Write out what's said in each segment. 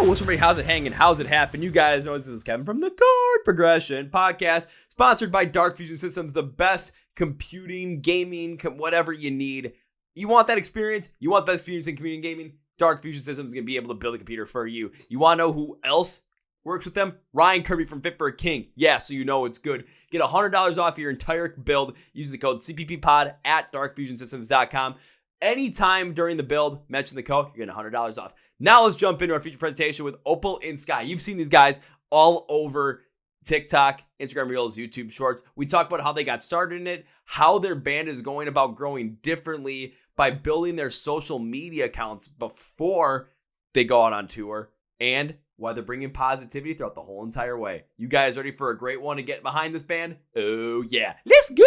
what's everybody? How's it hanging? How's it happen? You guys know this is Kevin from the Chord Progression Podcast, sponsored by Dark Fusion Systems, the best computing, gaming, whatever you need. You want that experience? You want the best experience in computing gaming? Dark Fusion Systems is going to be able to build a computer for you. You want to know who else works with them? Ryan Kirby from Fit for a King. Yeah, so you know it's good. Get $100 off your entire build using the code CPPPOD at darkfusionsystems.com. Anytime during the build, mention the code, you're getting $100 off. Now let's jump into our feature presentation with Opal In Sky. You've seen these guys all over TikTok, Instagram Reels, YouTube Shorts. We talk about how they got started in it, how their band is going about growing differently by building their social media accounts before they go out on tour, and why they're bringing positivity throughout the whole entire way. You guys ready for a great one to get behind this band? Oh yeah, let's go!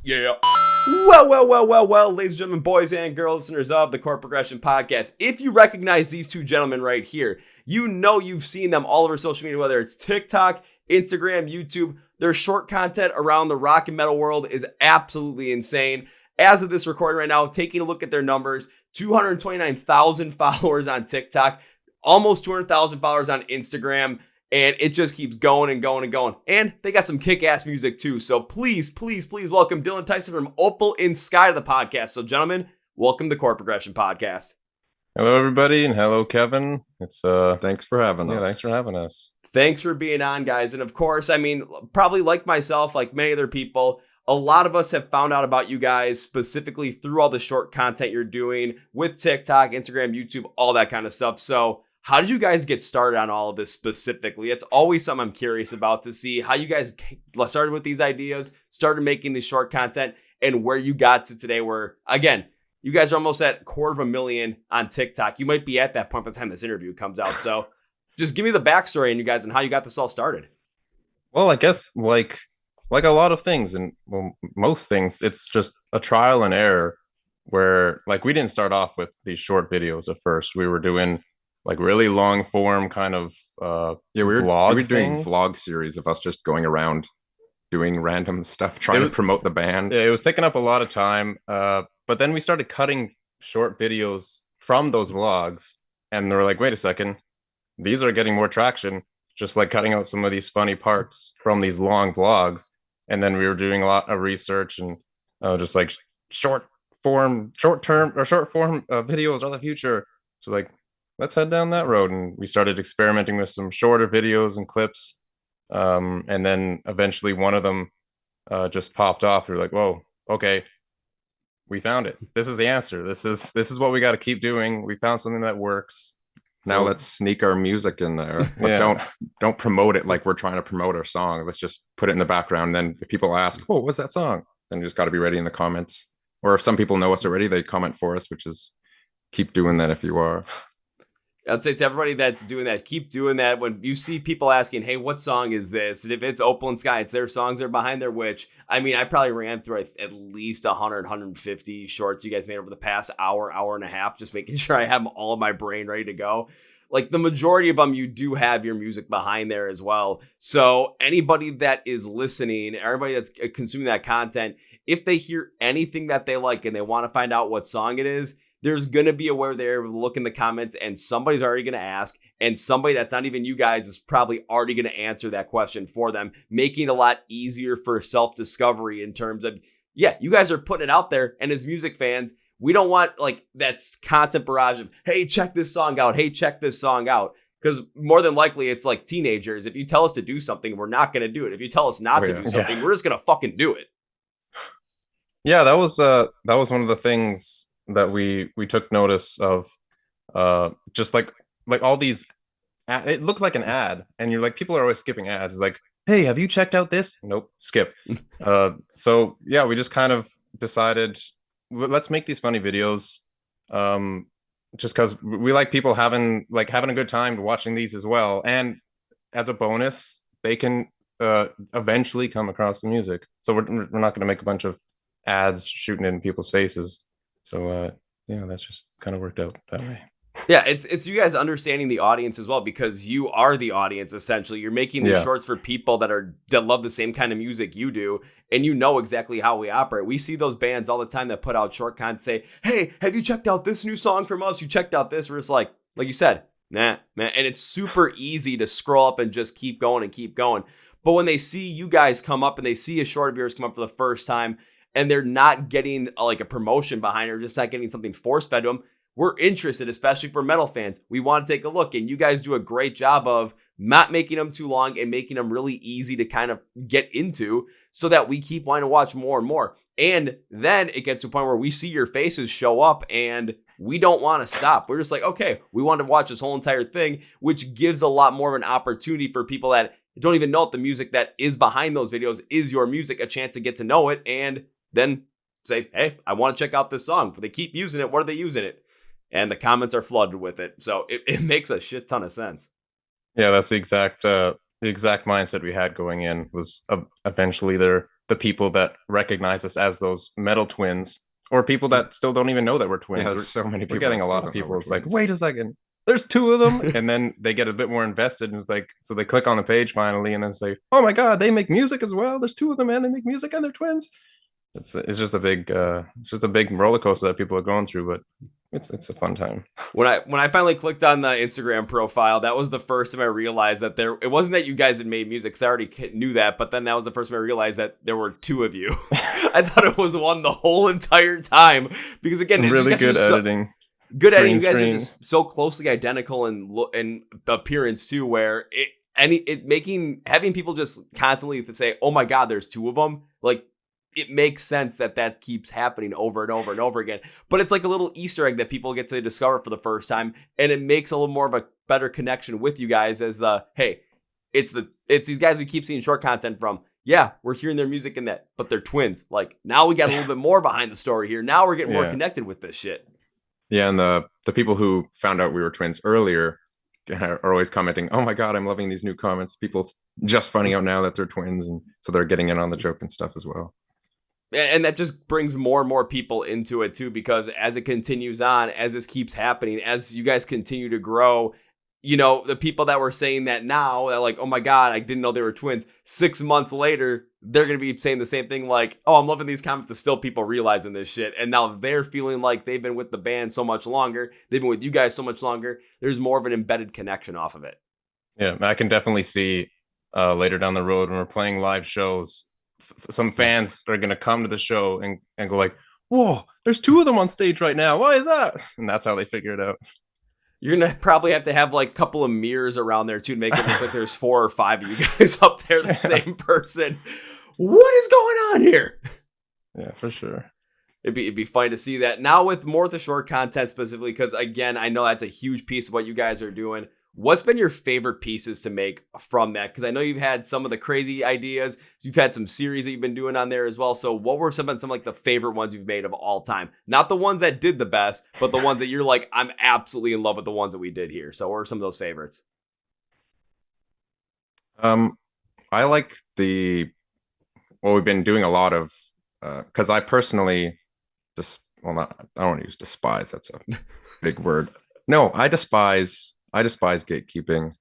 Yeah. Well, ladies and gentlemen, boys and girls, listeners of the Chord Progression Podcast. If you recognize these two gentlemen right here, you know you've seen them all over social media, whether it's TikTok, Instagram, YouTube. Their short content around the rock and metal world is absolutely insane. As of this recording right now, taking a look at their numbers, 229,000 followers on TikTok, almost 200,000 followers on Instagram. And it just keeps going and going and going. And they got some kick-ass music too. So please welcome Dylon and Tyson from Opal In Sky to the podcast. So gentlemen, welcome to the Chord Progression Podcast. Hello everybody, and hello Kevin. It's thanks for having us. Thanks for having us. Thanks for being on, guys. And of course, I mean, probably like myself, like many other people, a lot of us have found out about you guys specifically through all the short content you're doing with TikTok, Instagram, YouTube, all that kind of stuff. So how did you guys get started on all of this specifically? It's always something I'm curious about, to see how you guys started with these ideas, started making this short content, and where you got to today, where, again, you guys are almost at 250,000 on TikTok. You might be at that point by the time this interview comes out. So just give me the backstory on you guys and how you got this all started. Well, I guess like a lot of things, and most things, it's just a trial and error, where like we didn't start off with these short videos at first. We were doing like really long form kind of we were doing things. vlog series of us just going around doing random stuff, trying to promote the band. Yeah, it was taking up a lot of time, but then we started cutting short videos from those vlogs, and they were like, wait a second, these are getting more traction, just like cutting out some of these funny parts from these long vlogs. And then we were doing a lot of research, and just like short form videos are the future. So like, let's head down that road. And we started experimenting with some shorter videos and clips. And then eventually one of them just popped off. We were like, whoa, okay, we found it. This is the answer. This is what we got to keep doing. We found something that works. Now let's sneak our music in there, but don't promote it like we're trying to promote our song. Let's just put it in the background. Then if people ask, oh, what's that song? Then you just got to be ready in the comments. Or if some people know us already, they comment for us, which is, keep doing that if you are. I'd say to everybody that's doing that, keep doing that. When you see people asking, hey, what song is this? And if it's Opal In Sky, it's their songs, they're behind their, which, I mean, I probably ran through at least 100, 150 shorts you guys made over the past hour and a half, just making sure I have all of my brain ready to go. Like the majority of them, you do have your music behind there as well. So anybody that is listening, everybody that's consuming that content, if they hear anything that they like and they want to find out what song it is, there's going to be a way there, look in the comments, and somebody's already going to ask, and somebody that's not even you guys is probably already going to answer that question for them, making it a lot easier for self-discovery in terms of, yeah, you guys are putting it out there, and as music fans, we don't want like that constant barrage of, hey, check this song out, hey, check this song out, because more than likely it's like teenagers. If you tell us to do something, we're not going to do it. If you tell us not to do something, we're just going to fucking do it. Yeah, that was one of the things that we took notice of, just like all these it looked like an ad, and you're like, people are always skipping ads. It's like, hey, have you checked out this? Nope, skip. So yeah, we just kind of decided, let's make these funny videos, just because we like people having a good time watching these as well, and as a bonus, they can eventually come across the music. So we're not going to make a bunch of ads shooting in people's faces. So yeah, that's just kind of worked out that way. Yeah, it's you guys understanding the audience as well, because you are the audience essentially. You're making these shorts for people that love the same kind of music you do, and you know exactly how we operate. We see those bands all the time that put out short content, say, "Hey, have you checked out this new song from us? You checked out this?" We're just like, like you said, nah, man. And it's super easy to scroll up and just keep going and keep going. But when they see you guys come up and they see a short of yours come up for the first time and they're not getting like a promotion behind it or just not getting something force fed to them, we're interested, especially for metal fans. We want to take a look, and you guys do a great job of not making them too long and making them really easy to kind of get into so that we keep wanting to watch more and more. And then it gets to a point where we see your faces show up and we don't want to stop. We're just like, okay, we want to watch this whole entire thing, which gives a lot more of an opportunity for people that don't even know if the music that is behind those videos is your music, a chance to get to know it and then say, hey, I want to check out this song. But they keep using it. What are they using it? And the comments are flooded with it. So it makes a shit ton of sense. Yeah, that's the exact mindset we had going in was eventually they're the people that recognize us as those metal twins or people that still don't even know that we're twins. Yeah, there's so many people. We're getting a lot of people. It's like, wait a second, there's two of them. And then they get a bit more invested. And it's like, so they click on the page finally and then say, oh my God, they make music as well. There's two of them and they make music and they're twins. It's just a big roller coaster that people are going through, but it's a fun time. When I finally clicked on the Instagram profile, that was the first time I realized that it wasn't that you guys had made music, because I already knew that, but then that was the first time I realized that there were two of you. I thought it was one the whole entire time, because again, it's really good editing. Good editing. You guys are just so closely identical in appearance too, where having people just constantly say, "Oh my God, there's two of them," like. It makes sense that keeps happening over and over and over again. But it's like a little Easter egg that people get to discover for the first time. And it makes a little more of a better connection with you guys as it's these guys we keep seeing short content from. Yeah, we're hearing their music in that, but they're twins. Like now we got a little bit more behind the story here. Now we're getting more connected with this shit. Yeah, and the people who found out we were twins earlier are always commenting, oh my God, I'm loving these new comments. People just finding out now that they're twins. And so they're getting in on the joke and stuff as well. And that just brings more and more people into it too, because as it continues on, as this keeps happening, as you guys continue to grow, the people that were saying that now, they're like, oh my God, I didn't know they were twins. 6 months later, they're going to be saying the same thing like, oh, I'm loving these comments. There's still people realizing this shit. And now they're feeling like they've been with the band so much longer. They've been with you guys so much longer. There's more of an embedded connection off of it. Yeah, I can definitely see later down the road when we're playing live shows, some fans are going to come to the show and go like, whoa, there's two of them on stage right now. Why is that? And that's how they figure it out. You're going to probably have to have like a couple of mirrors around there too to make it look like there's 4 or 5 of you guys up there, the same person. What is going on here? Yeah, for sure. It'd be fun to see that. Now with more of the short content specifically, because again, I know that's a huge piece of what you guys are doing. What's been your favorite pieces to make from that? Because I know you've had some of the crazy ideas. You've had some series that you've been doing on there as well. So what were some like the favorite ones you've made of all time? Not the ones that did the best, but the ones that you're like, I'm absolutely in love with the ones that we did here. So what are some of those favorites? I like we've been doing a lot of, because I personally I don't want to use despise. That's a big word. No, I despise gatekeeping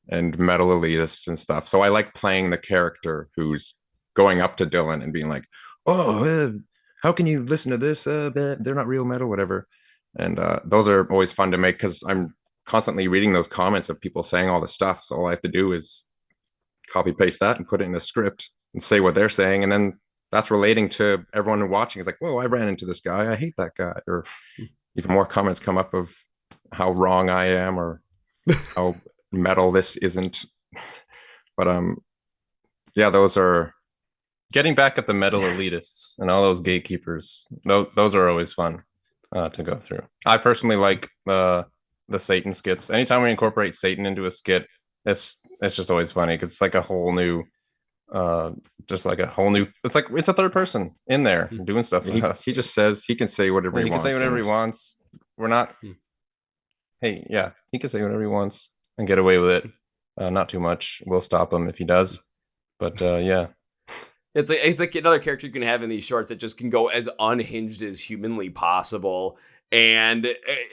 and metal elitists and stuff. So I like playing the character who's going up to Dylon and being like, oh, how can you listen to this? They're not real metal, whatever. And those are always fun to make because I'm constantly reading those comments of people saying all this stuff. So all I have to do is copy paste that and put it in a script and say what they're saying. And then that's relating to everyone watching. It's like, whoa, I ran into this guy. I hate that guy. Or even more comments come up of how wrong I am or how metal this isn't. But yeah, those are getting back at the metal elitists and all those gatekeepers. Those are always fun to go through. I personally like the Satan skits. Anytime we incorporate Satan into a skit, it's just always funny because it's like a whole new it's like it's a third person in there doing stuff with us. He just says he can say whatever he wants. He can say whatever he wants. We're not hey, yeah, he can say whatever he wants and get away with it. Not too much. We'll stop him if he does. But yeah. It's like another character you can have in these shorts that just can go as unhinged as humanly possible. And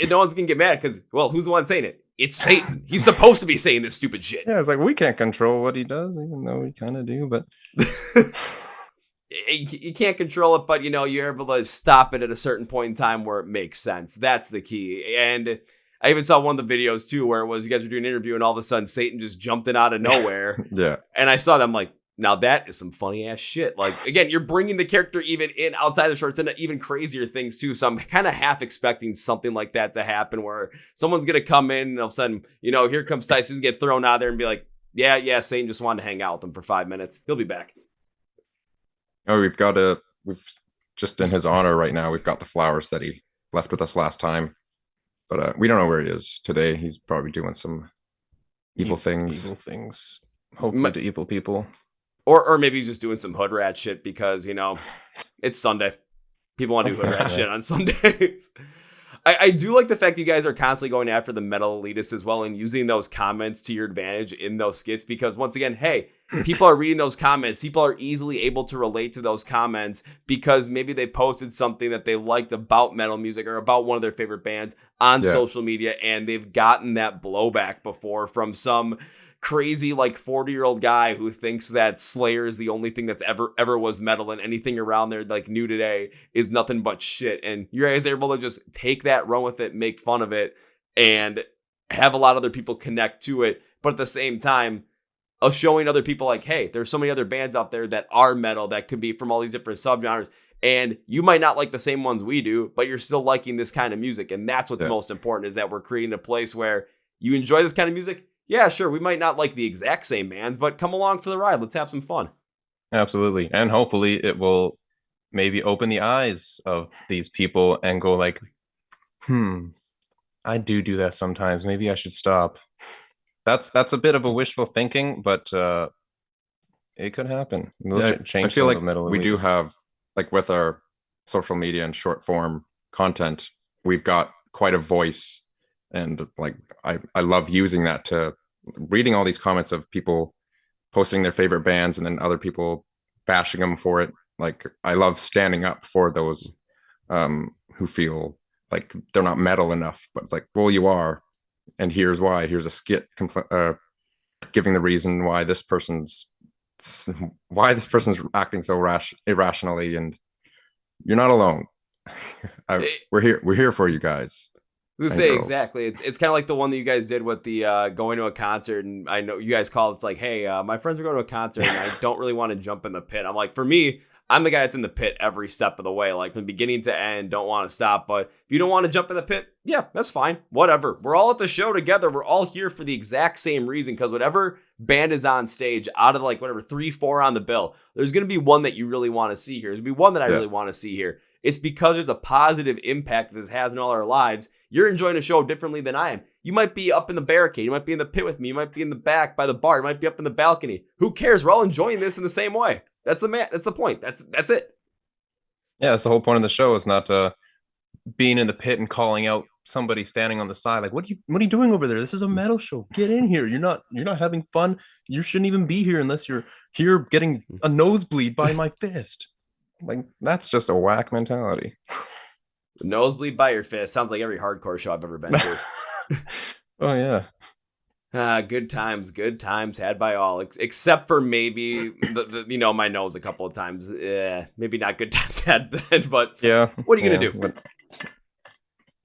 no one's going to get mad because, well, who's the one saying it? It's Satan. He's supposed to be saying this stupid shit. Yeah, it's like we can't control what he does, even though we kind of do, but... You can't control it, but, you're able to stop it at a certain point in time where it makes sense. That's the key. And I even saw one of the videos too where it was you guys were doing an interview and all of a sudden Satan just jumped in out of nowhere. Yeah. And I saw them like, now that is some funny ass shit. Like, again, you're bringing the character even in outside the shorts into even crazier things too. So I'm kind of half expecting something like that to happen where someone's going to come in and all of a sudden, here comes Tyson, get thrown out there and be like, yeah, Satan just wanted to hang out with him for 5 minutes. He'll be back. Oh, we've just in his honor right now, we've got the flowers that he left with us last time. But we don't know where he is today. He's probably doing some evil things. Hopefully to evil people. Or maybe he's just doing some hood rat shit because, it's Sunday. People want to do hood rat shit on Sundays. I do like the fact that you guys are constantly going after the metal elitists as well and using those comments to your advantage in those skits because once again, hey, people are reading those comments. People are easily able to relate to those comments because maybe they posted something that they liked about metal music or about one of their favorite bands on social media and they've gotten that blowback before from some crazy 40-year-old guy who thinks that Slayer is the only thing that's ever was metal and anything around there new today is nothing but shit. And you guys are able to just take that, run with it, make fun of it, and have a lot of other people connect to it. But at the same time, of showing other people hey, there's so many other bands out there that are metal that could be from all these different subgenres. And you might not like the same ones we do, but you're still liking this kind of music. And that's what's most important is that we're creating a place where you enjoy this kind of music. Yeah, sure. We might not like the exact same bands, but come along for the ride. Let's have some fun. Absolutely. And hopefully it will maybe open the eyes of these people and go I do that sometimes. Maybe I should stop. That's a bit of a wishful thinking, but it could happen. I feel like we do have, with our social media and short form content, we've got quite a voice. And I love using that to reading all these comments of people posting their favorite bands and then other people bashing them for it. I love standing up for those who feel like they're not metal enough, but it's well, you are. And here's why. Here's a skit giving the reason why this person's acting so irrationally, and you're not alone. We're here for you guys. Exactly. It's kind of like the one that you guys did with the going to a concert, and I know you guys called. It's hey, my friends are going to a concert, and I don't really want to jump in the pit. I'm for me, I'm the guy that's in the pit every step of the way, from beginning to end. Don't want to stop, but if you don't want to jump in the pit, yeah, that's fine. Whatever. We're all at the show together. We're all here for the exact same reason, because whatever band is on stage, out of 3, 4 on the bill, there's gonna be one that you really want to see here. There's gonna be one that I really want to see here. It's because there's a positive impact that this has in all our lives. You're enjoying a show differently than I am. You might be up in the barricade. You might be in the pit with me. You might be in the back by the bar. You might be up in the balcony. Who cares? We're all enjoying this in the same way. That's the point. That's it. Yeah, that's the whole point of the show is not being in the pit and calling out somebody standing on the side. What are you doing over there? This is a metal show. Get in here. You're not having fun. You shouldn't even be here unless you're here getting a nosebleed by my fist. That's just a whack mentality. Nosebleed by your fist sounds like every hardcore show I've ever been to. Oh yeah. Good times had by all, except for maybe the my nose a couple of times. Maybe not good times had then, but yeah. What are you gonna do?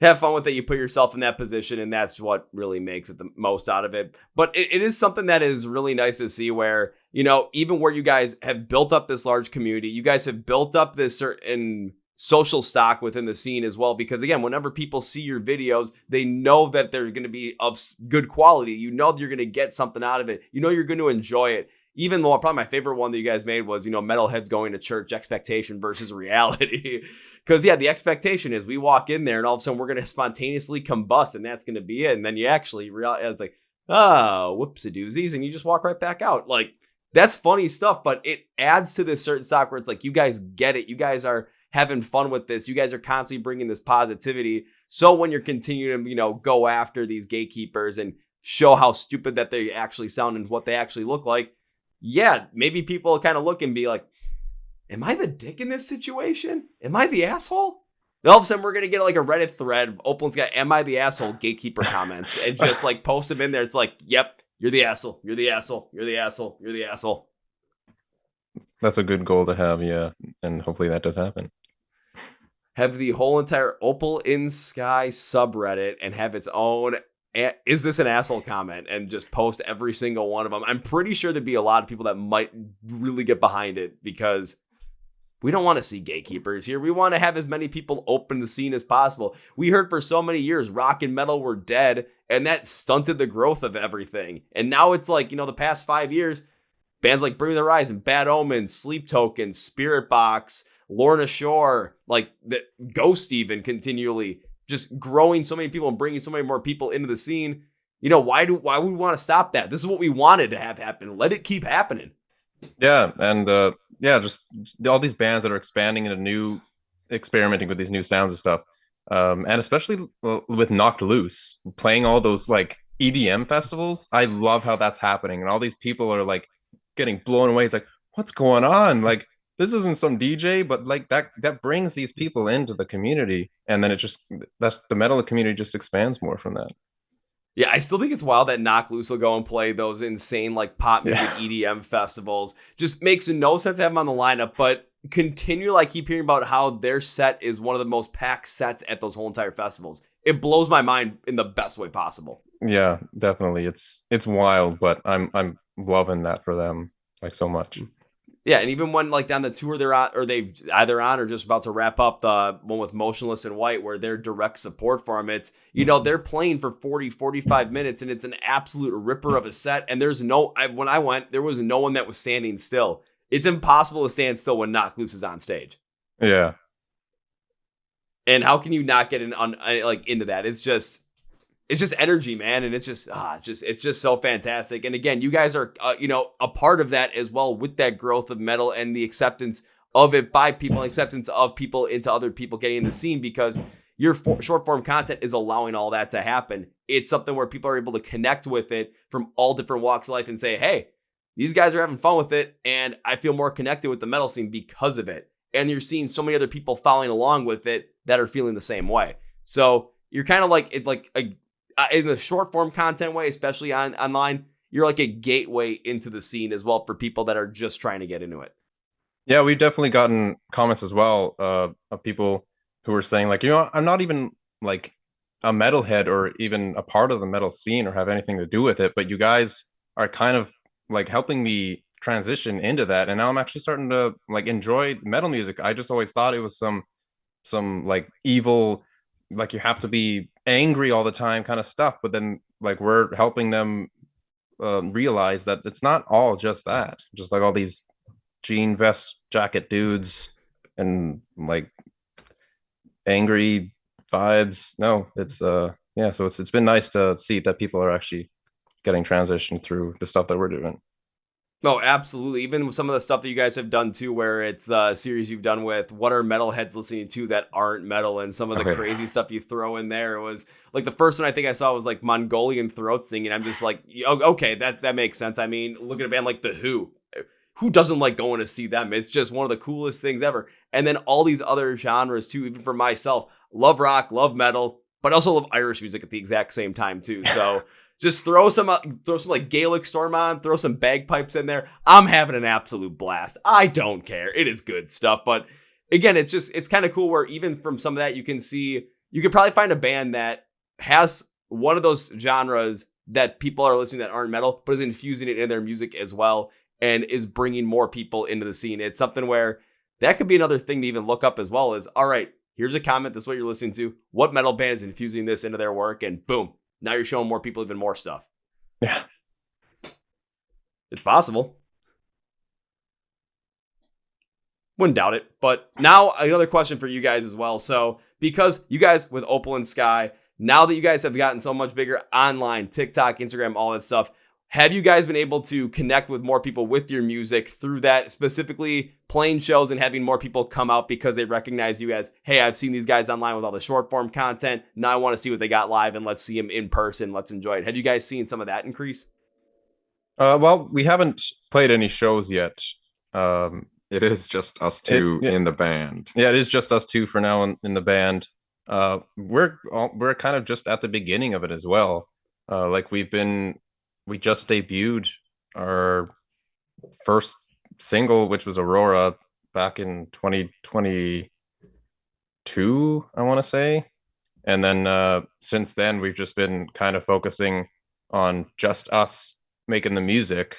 Have fun with it. You put yourself in that position, and that's what really makes it the most out of it. But it is something that is really nice to see where, even where you guys have built up this large community, you guys have built up this certain social stock within the scene as well. Because again, whenever people see your videos, they know that they're going to be of good quality. You're going to get something out of it. You're going to enjoy it. Even though probably my favorite one that you guys made was, metalheads going to church, expectation versus reality. Because, yeah, the expectation is we walk in there and all of a sudden we're going to spontaneously combust and that's going to be it. And then you actually realize it's whoopsie doozies. And you just walk right back out. That's funny stuff, but it adds to this certain stock where it's you guys get it. You guys are having fun with this. You guys are constantly bringing this positivity. So when you're continuing to, go after these gatekeepers and show how stupid that they actually sound and what they actually look like, yeah, maybe people kind of look and be like, am I the dick in this situation? Am I the asshole? Then all of a sudden we're going to get a Reddit thread, Opal In Sky, am I the asshole? Gatekeeper comments and just post them in there. It's yep, you're the asshole. You're the asshole. You're the asshole. You're the asshole. That's a good goal to have. Yeah. And hopefully that does happen. have the whole entire Opal In Sky subreddit and have its own "Is this an asshole?" comment and just post every single one of them. I'm pretty sure there'd be a lot of people that might really get behind it because we don't want to see gatekeepers here. We want to have as many people open the scene as possible. We heard for so many years rock and metal were dead, and that stunted the growth of everything. And now it's like, the past 5 years, bands like Bring Me the Horizon, Bad Omens, Sleep Token, Spirit Box, Lorna Shore, like the Ghost even continually just growing so many people and bringing so many more people into the scene. Why would we want to stop that? This is what we wanted to have happen. Let it keep happening. Yeah, and just all these bands that are expanding into experimenting with these new sounds and stuff, and especially with Knocked Loose, playing all those like EDM festivals. I love how that's happening, and all these people are like getting blown away. It's like, what's going on? Like, this isn't some DJ, but like that brings these people into the community, and then that's the metal community just expands more from that. Yeah, I still think it's wild that Knock Loose will go and play those insane like pop music EDM festivals. Just makes no sense to have them on the lineup, but I keep hearing about how their set is one of the most packed sets at those whole entire festivals. It blows my mind in the best way possible. Yeah, definitely. It's wild, but I'm loving that for them like so much. Yeah, and even when like down the tour they're on, or they've either on or just about to wrap up the one with Motionless in White, where they're direct support for them. It's, they're playing for 40-45 minutes, and it's an absolute ripper of a set. And when I went, there was no one that was standing still. It's impossible to stand still when Knocked Loose is on stage. Yeah. And how can you not get into that? It's just energy, man, and it's just so fantastic. And again, you guys are a part of that as well with that growth of metal and the acceptance of it by people, acceptance of people into other people getting in the scene, because your short form content is allowing all that to happen. It's something where people are able to connect with it from all different walks of life and say, hey, these guys are having fun with it, and I feel more connected with the metal scene because of it. And you're seeing so many other people following along with it that are feeling the same way. So you're kind of like in the short form content way, especially online, you're like a gateway into the scene as well for people that are just trying to get into it. Yeah, we've definitely gotten comments as well of people who are saying like, I'm not even like a metalhead or even a part of the metal scene or have anything to do with it, but you guys are kind of like helping me transition into that, and now I'm actually starting to like enjoy metal music. I just always thought it was some like evil, like you have to be angry all the time kind of stuff, but then like we're helping them realize that it's not all just that, just like all these jean vest jacket dudes and like angry vibes. No, it's so it's been nice to see that people are actually getting transitioned through the stuff that we're doing. No, absolutely. Even with some of the stuff that you guys have done too, where it's the series you've done with what are metalheads listening to that aren't metal, and some of the crazy stuff you throw in there. It was like the first one I think I saw was like Mongolian throat singing. I'm just like, okay, that makes sense. I mean, look at a band like The Who. Who doesn't like going to see them? It's just one of the coolest things ever. And then all these other genres too, even for myself, love rock, love metal, but also love Irish music at the exact same time too. So just throw some like Gaelic storm on, throw some bagpipes in there. I'm having an absolute blast. I don't care. It is good stuff. But again, it's kind of cool where even from some of that, you could probably find a band that has one of those genres that people are listening that aren't metal, but is infusing it in their music as well and is bringing more people into the scene. It's something where that could be another thing to even look up as well, is, all right, here's a comment. This is what you're listening to. What metal band is infusing this into their work? And boom. Now you're showing more people even more stuff. Yeah. It's possible. Wouldn't doubt it. But now another question for you guys as well. So because you guys with Opal In Sky, now that you guys have gotten so much bigger online, TikTok, Instagram, all that stuff, have you guys been able to connect with more people with your music through that, specifically playing shows and having more people come out because they recognize you as, hey, I've seen these guys online with all the short form content. Now I want to see what they got live, and let's see them in person. Let's enjoy it. Have you guys seen some of that increase? Well, we haven't played any shows yet. It is just us two in the band. Yeah, it is just us two for now in the band. We're kind of just at the beginning of it as well. Like we just debuted our first single, which was Aurora, back in 2022, 2, I want to say. And then since then, we've just been kind of focusing on just us making the music,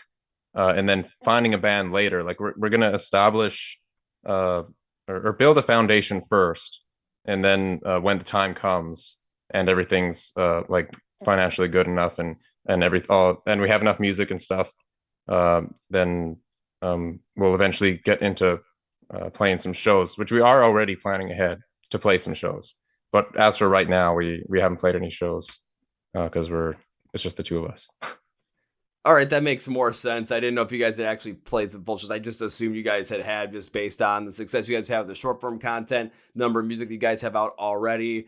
and then finding a band later. Like we're gonna establish or build a foundation first, and then when the time comes and everything's like financially good enough and and we have enough music and stuff, then we'll eventually get into playing some shows, which we are already planning ahead to play some shows. But as for right now, we haven't played any shows because it's just the two of us. All right, that makes more sense. I didn't know if you guys had actually played some full shows. I just assumed you guys had just based on the success you guys have with the short form content, number of music that you guys have out already.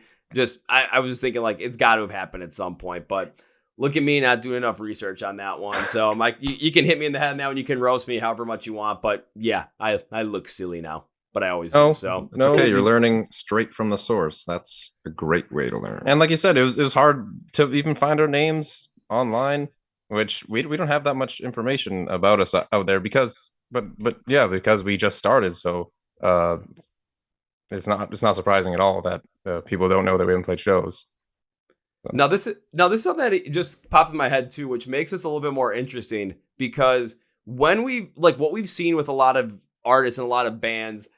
I was just thinking like it's got to have happened at some point, but look at me not doing enough research on that one. So I'm like, you can hit me in the head now and you can roast me however much you want, but yeah, I look silly now, but I always do. So it's okay. You're learning straight from the source. That's a great way to learn. And like you said, it was hard to even find our names online, which we don't have that much information about us out there because we just started. So it's not surprising at all that people don't know that we haven't played shows. So. Now this is something that just popped in my head too, which makes this a little bit more interesting because when what we've seen with a lot of artists and a lot of bands,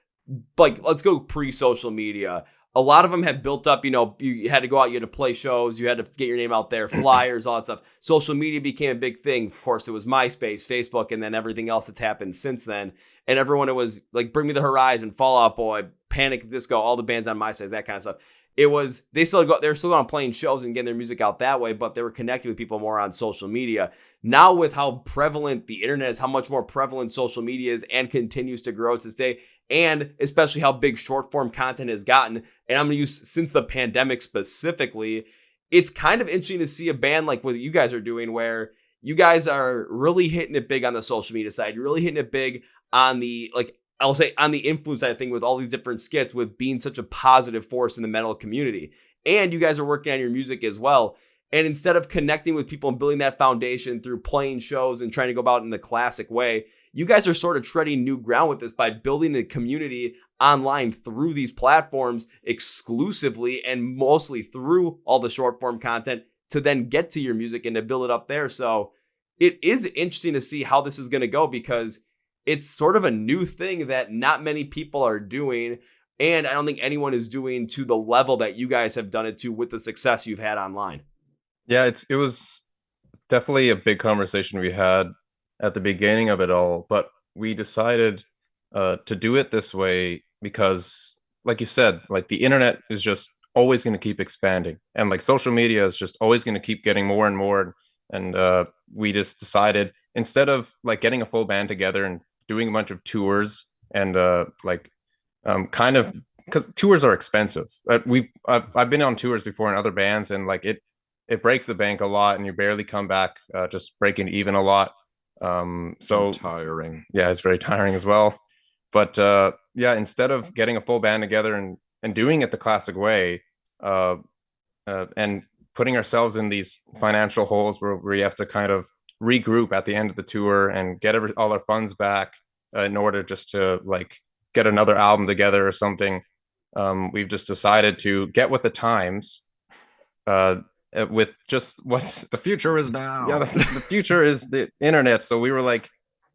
like let's go pre-social media, a lot of them have built up, you had to go out, you had to play shows, you had to get your name out there, flyers, all that stuff. Social media became a big thing. Of course, it was MySpace, Facebook, and then everything else that's happened since then. And everyone, it was like Bring Me the Horizon, Fall Out Boy, Panic at the Disco, all the bands on MySpace, that kind of stuff. They were still going playing shows and getting their music out that way, but they were connecting with people more on social media. Now with how prevalent the internet is, how much more prevalent social media is and continues to grow to this day, and especially how big short form content has gotten, and I'm going to use since the pandemic specifically, it's kind of interesting to see a band like what you guys are doing where you guys are really hitting it big on the social media side. You're really hitting it big on the, I'll say on the influence side of thing with all these different skits with being such a positive force in the metal community. And you guys are working on your music as well. And instead of connecting with people and building that foundation through playing shows and trying to go about it in the classic way, you guys are sort of treading new ground with this by building a community online through these platforms exclusively and mostly through all the short form content to then get to your music and to build it up there. So it is interesting to see how this is going to go because it's sort of a new thing that not many people are doing. And I don't think anyone is doing to the level that you guys have done it to with the success you've had online. Yeah, it was definitely a big conversation we had at the beginning of it all, but we decided to do it this way because, like you said, like the internet is just always going to keep expanding, and like social media is just always going to keep getting more and more. And we just decided instead of like getting a full band together and doing a bunch of tours and kind of because tours are expensive. I've been on tours before in other bands, and like it breaks the bank a lot, and you barely come back just breaking even a lot. So tiring. Yeah, it's very tiring as well. But instead of getting a full band together and doing it the classic way, and putting ourselves in these financial holes where we have to kind of regroup at the end of the tour and get all our funds back in order just to like get another album together or something, we've just decided to get with the times, with just what the future is now. Yeah, the future is the internet. So we were like,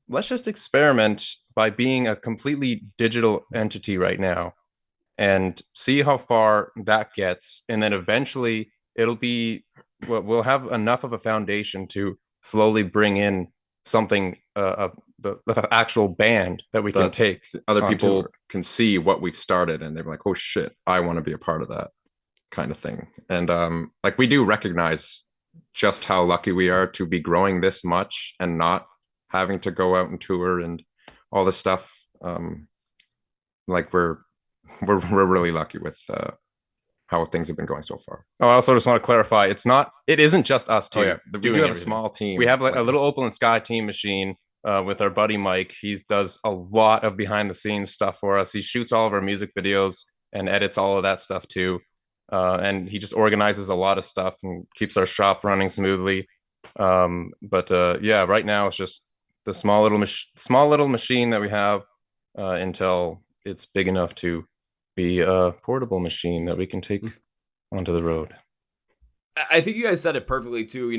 let's just experiment by being a completely digital entity right now and see how far that gets. And then eventually we'll have enough of a foundation to slowly bring in something, the actual band that we can take. Other people can see what we've started and they're like, oh shit, I want to be a part of that kind of thing. And like we do recognize just how lucky we are to be growing this much and not having to go out and tour and all this stuff. Like we're really lucky with how things have been going so far. Oh, I also just want to clarify, it isn't just us two. Oh, yeah. We do have a small team. We have like a little Opal In Sky team machine with our buddy Mike. He does a lot of behind the scenes stuff for us. He shoots all of our music videos and edits all of that stuff too. And he just organizes a lot of stuff and keeps our shop running smoothly. But right now it's just the small little machine that we have until it's big enough to be a portable machine that we can take onto the road. I think you guys said it perfectly too.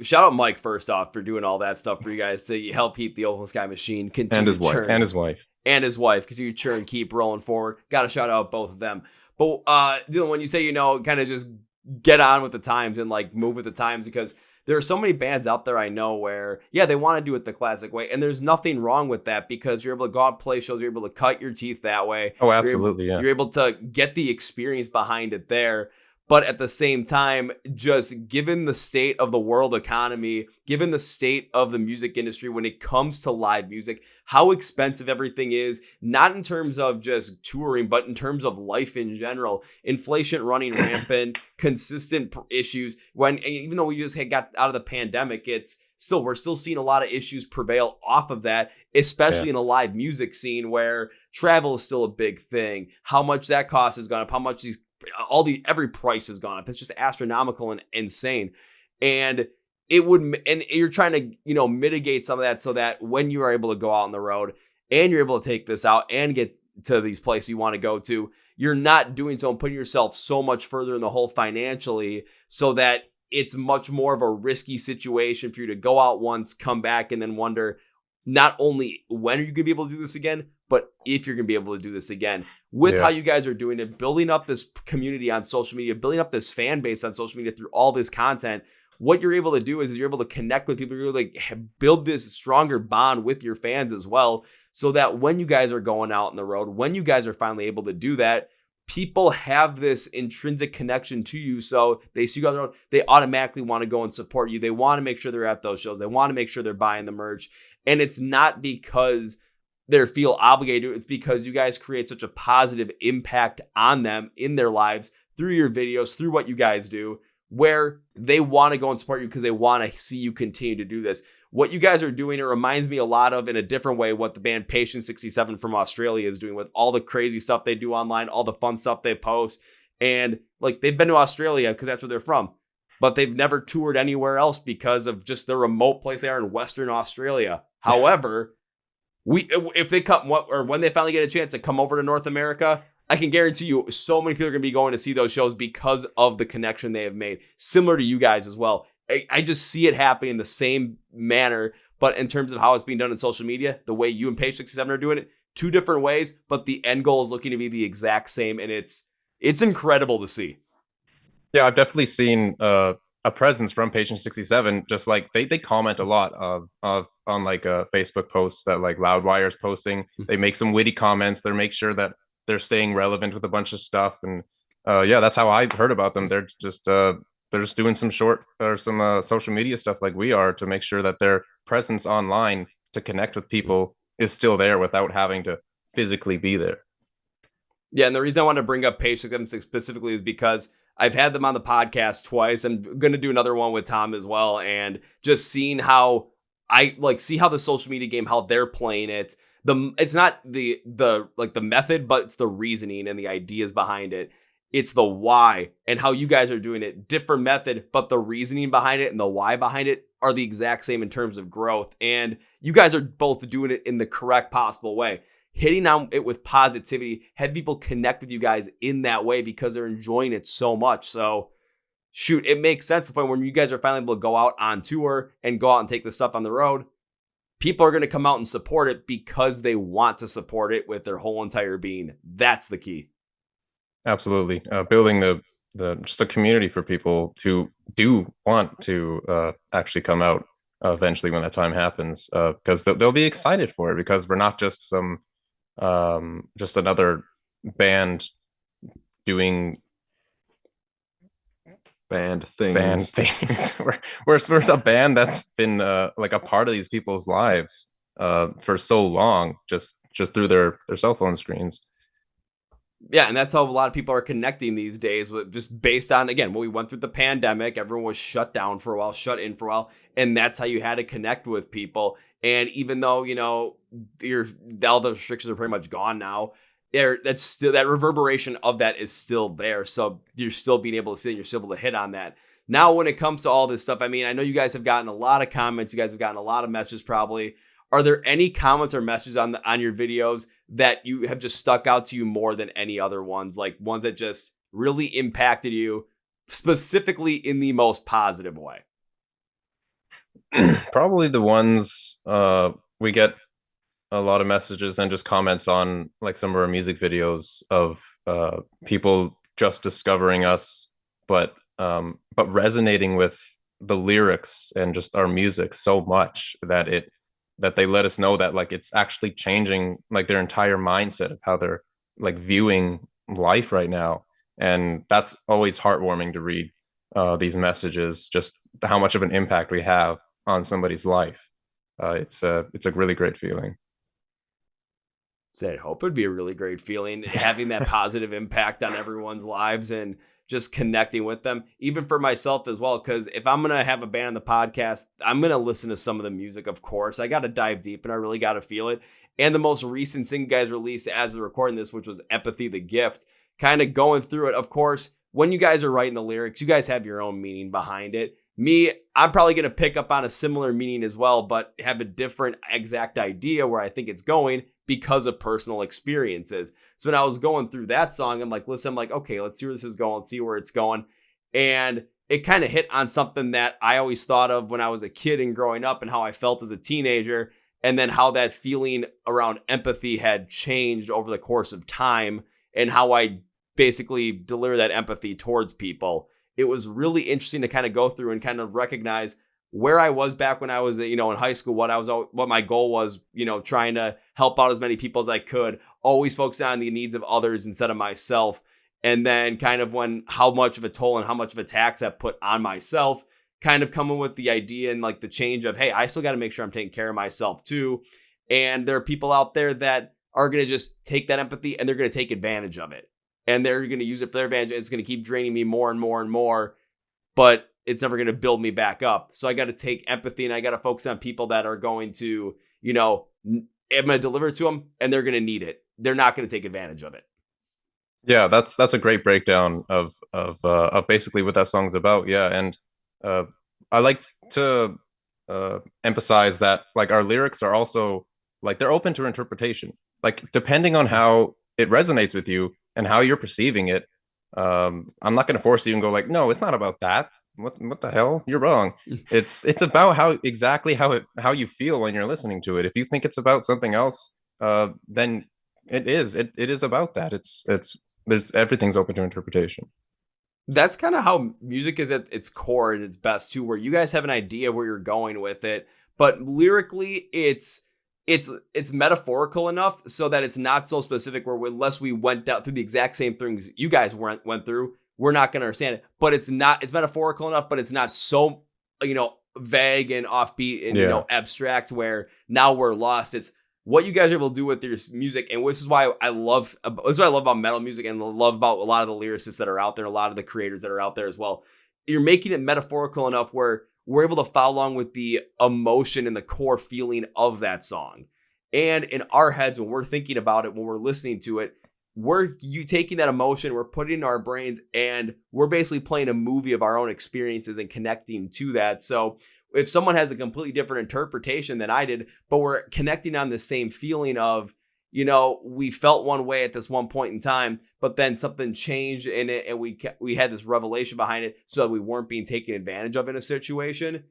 Shout out Mike first off for doing all that stuff for you guys to help keep the Opal In Sky machine continue And his to wife. churn. And his wife, because you churn, keep rolling forward. Got to shout out both of them. But Dylon, when you say, kind of just get on with the times and like move with the times, because there are so many bands out there I know where, they want to do it the classic way. And there's nothing wrong with that because you're able to go out and play shows. You're able to cut your teeth that way. Oh, absolutely. You're able to get the experience behind it there. But at the same time, just given the state of the world economy, given the state of the music industry when it comes to live music, how expensive everything is, not in terms of just touring, but in terms of life in general, inflation running rampant, consistent issues. Even though we just got out of the pandemic, we're still seeing a lot of issues prevail off of that, especially in a live music scene where travel is still a big thing. How much that cost has gone up, how much every price has gone up. It's just astronomical and insane. And you're trying to, mitigate some of that so that when you are able to go out on the road and you're able to take this out and get to these places you want to go to, you're not doing so and putting yourself so much further in the hole financially so that it's much more of a risky situation for you to go out once, come back, and then wonder not only when are you going to be able to do this again, but if you're going to be able to do this again. With how you guys are doing it, building up this community on social media, building up this fan base on social media through all this content, what you're able to do is you're able to connect with people. You're able to build this stronger bond with your fans as well, so that when you guys are going out on the road, when you guys are finally able to do that, people have this intrinsic connection to you. So they see you on the road, they automatically want to go and support you. They want to make sure they're at those shows. They want to make sure they're buying the merch. And it's not because they feel obligated. It's because you guys create such a positive impact on them in their lives through your videos, through what you guys do, where they want to go and support you because they want to see you continue to do this. What you guys are doing, it reminds me a lot of, in a different way, what the band Patient 67 from Australia is doing with all the crazy stuff they do online, all the fun stuff they post. And they've been to Australia because that's where they're from, but they've never toured anywhere else because of just the remote place they are in Western Australia. However, if they come, or when they finally get a chance to come over to North America, I can guarantee you so many people are going to be going to see those shows because of the connection they have made, similar to you guys as well. I just see it happening in the same manner, but in terms of how it's being done in social media, the way you and Page 67 are doing it, two different ways, but the end goal is looking to be the exact same, and it's incredible to see. Yeah, I've definitely seen a presence from Patient 67. Just like they comment a lot on like Facebook posts that like Loudwire's posting. They make some witty comments. They make sure that they're staying relevant with a bunch of stuff. And that's how I heard about them. They're just doing some social media stuff like we are to make sure that their presence online to connect with people is still there without having to physically be there. Yeah, and the reason I want to bring up Page 67 specifically is because I've had them on the podcast twice. I'm going to do another one with Tom as well. And just seeing how see how the social media game, how they're playing it. It's not the method, but it's the reasoning and the ideas behind it. It's the why and how you guys are doing it. Different method, but the reasoning behind it and the why behind it are the exact same in terms of growth. And you guys are both doing it in the correct possible way. Hitting on it with positivity, have people connect with you guys in that way because they're enjoying it so much. So shoot, it makes sense to the point when you guys are finally able to go out on tour and go out and take the stuff on the road. People are going to come out and support it because they want to support it with their whole entire being. That's the key. Absolutely. Building the just a community for people who do want to actually come out eventually when that time happens, because they'll be excited for it, because we're not just just another band doing band things. we're a band that's been like a part of these people's lives for so long, just through their cell phone screens. Yeah, and that's how a lot of people are connecting these days, with just based on, again, when we went through the pandemic, everyone was shut down for a while, shut in for a while, and that's how you had to connect with people. And even though, all the restrictions are pretty much gone now, that's still, that reverberation of that is still there. So you're still being able to see, you're still able to hit on that. Now, when it comes to all this stuff, I mean, I know you guys have gotten a lot of comments, you guys have gotten a lot of messages probably. are there any comments or messages on your videos that you have just stuck out to you more than any other ones, like ones that just really impacted you specifically in the most positive way? Probably the ones we get a lot of messages and just comments on, like some of our music videos of people just discovering us, but resonating with the lyrics and just our music so much that they let us know that like it's actually changing like their entire mindset of how they're like viewing life right now. And that's always heartwarming to read these messages, just how much of an impact we have on somebody's life. It's a really great feeling. So I hope it'd be a really great feeling having that positive impact on everyone's lives and just connecting with them, even for myself as well. Because if I'm going to have a band on the podcast, I'm going to listen to some of the music, of course. I got to dive deep and I really got to feel it. And the most recent single you guys released as we're recording this, which was Empathy, the Gift, kind of going through it. Of course, when you guys are writing the lyrics, you guys have your own meaning behind it. Me, I'm probably going to pick up on a similar meaning as well, but have a different exact idea where I think it's going because of personal experiences. So when I was going through that song, I'm like, listen, I'm like, okay, let's see where this is going, see where it's going. And it kind of hit on something that I always thought of when I was a kid and growing up and how I felt as a teenager. And then how that feeling around empathy had changed over the course of time and how I basically deliver that empathy towards people. It was really interesting to kind of go through and kind of recognize where I was back when I was, in high school, what my goal was, trying to help out as many people as I could, always focus on the needs of others instead of myself. And then kind of how much of a toll and how much of a tax that put on myself, kind of coming with the idea and like the change of, hey, I still got to make sure I'm taking care of myself too. And there are people out there that are going to just take that empathy and they're going to take advantage of it. And they're going to use it for their advantage. It's going to keep draining me more and more and more, but it's never going to build me back up. So I got to take empathy and I got to focus on people that are going to, I'm going to deliver it to them and they're going to need it. They're not going to take advantage of it. Yeah, that's a great breakdown of basically what that song's about. Yeah, and I like to emphasize that like our lyrics are also like they're open to interpretation. Like depending on how it resonates with you and how you're perceiving it, I'm not going to force you and go like, no, it's not about that. What the hell? You're wrong. It's about how you feel when you're listening to it. If you think it's about something else, then it is about that. There's everything's open to interpretation. That's kind of how music is at its core and its best too, where you guys have an idea where you're going with it, but lyrically it's metaphorical enough so that it's not so specific where unless we went down through the exact same things you guys went through, we're not going to understand it. But it's metaphorical enough, but it's not so, vague and offbeat and, abstract where now we're lost. It's what you guys are able to do with your music. And this is what I love about metal music and love about a lot of the lyricists that are out there, a lot of the creators that are out there as well. You're making it metaphorical enough where we're able to follow along with the emotion and the core feeling of that song. And in our heads, when we're thinking about it, when we're listening to it, you taking that emotion, we're putting it in our brains, and we're basically playing a movie of our own experiences and connecting to that. So if someone has a completely different interpretation than I did, but we're connecting on the same feeling of, we felt one way at this one point in time, but then something changed in it and we had this revelation behind it so that we weren't being taken advantage of in a situation,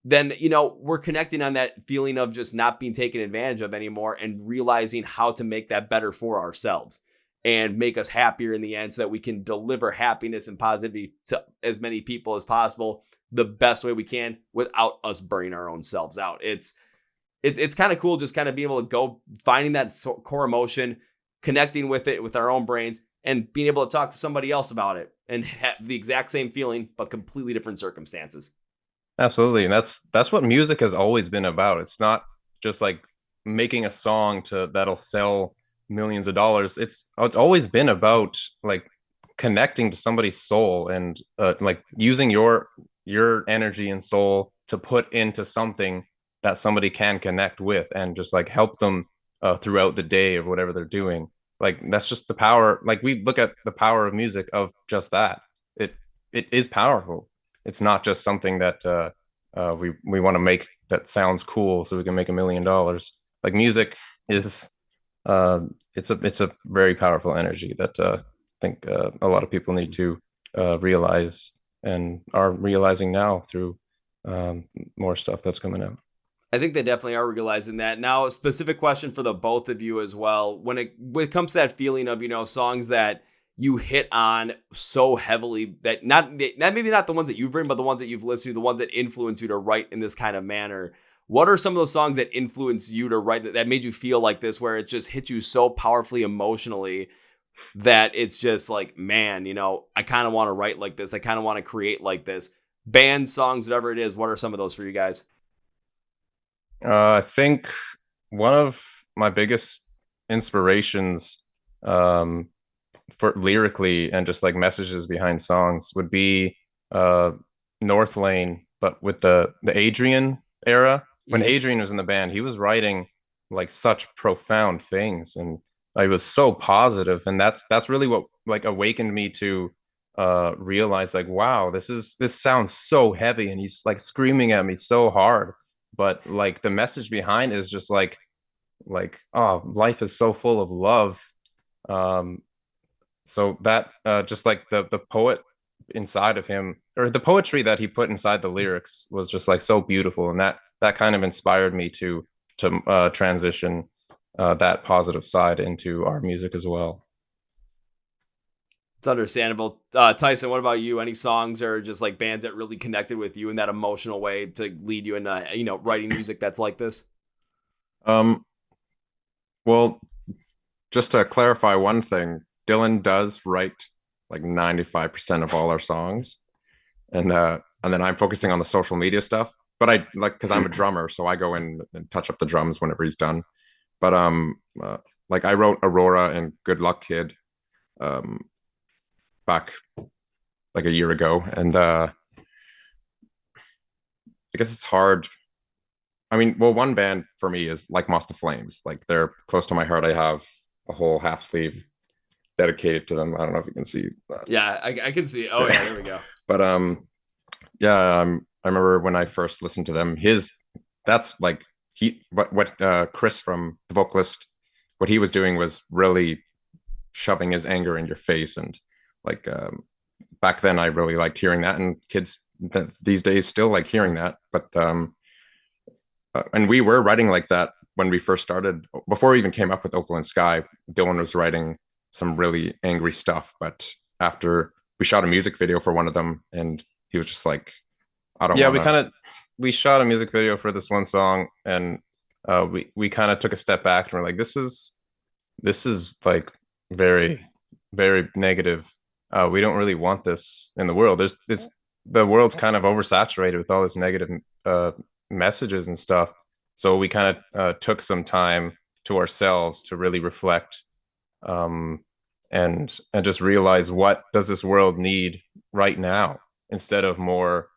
then, we're connecting on that feeling of just not being taken advantage of anymore and realizing how to make that better for ourselves and make us happier in the end so that we can deliver happiness and positivity to as many people as possible the best way we can without us burning our own selves out. It's kind of cool just kind of being able to go finding that core emotion, connecting with it with our own brains, and being able to talk to somebody else about it and have the exact same feeling, but completely different circumstances. Absolutely. And that's what music has always been about. It's not just like making a song that'll sell millions of dollars. It's always been about like connecting to somebody's soul and like using your energy and soul to put into something that somebody can connect with and just like help them throughout the day of whatever they're doing. Like that's just the power. Like we look at the power of music of just that. It is powerful. It's not just something that we want to make that sounds cool so we can make $1 million. Like music is it's a very powerful energy that I think a lot of people need to realize and are realizing now through more stuff that's coming out. I think they definitely are realizing that. Now, a specific question for the both of you as well. When it comes to that feeling of, songs that you hit on so heavily that maybe not the ones that you've written, but the ones that you've listened to, the ones that influence you to write in this kind of manner. What are some of those songs that influence you to write that made you feel like this, where it just hit you so powerfully emotionally that it's just like, man, I kind of want to write like this. I kind of want to create like this. Band, songs, whatever it is. What are some of those for you guys? I think one of my biggest inspirations for lyrically and just like messages behind songs would be North Lane, but with the Adrian era. When Adrian was in the band, he was writing like such profound things, and I was so positive, and that's really what like awakened me to realize like, wow, this sounds so heavy, and he's like screaming at me so hard, but like the message behind is just like oh, life is so full of love. So that just like the poet inside of him, or the poetry that he put inside the lyrics, was just like so beautiful, and that kind of inspired me to transition that positive side into our music as well. It's understandable. Tyson, what about you? Any songs or just like bands that really connected with you in that emotional way to lead you into writing music that's like this? Well, just to clarify one thing, Dylan does write like 95% of all our songs, and then I'm focusing on the social media stuff. But I like, because I'm a drummer, so I go in and touch up the drums whenever he's done. But like I wrote Aurora and Good Luck Kid back like a year ago, and I guess it's hard. I mean, well, one band for me is like Moss the Flames. Like, they're close to my heart. I have a whole half sleeve dedicated to them. I don't know if you can see that. Yeah, I can see it. Oh yeah, there we go. But yeah, I remember when I first listened to them, that's like what Chris, from the vocalist, what he was doing was really shoving his anger in your face. And like back then I really liked hearing that, and kids these days still like hearing that. But and we were writing like that when we first started. Before we even came up with Opal In Sky, Dylan was writing some really angry stuff. But after we shot a music video for one of them, and he was just like, I don't wanna... we shot a music video for this one song, and we kind of took a step back, and we're like, this is like very, very negative. We don't really want this in the world. The world's kind of oversaturated with all this negative messages and stuff. So we kind of took some time to ourselves to really reflect and just realize, what does this world need right now, instead of more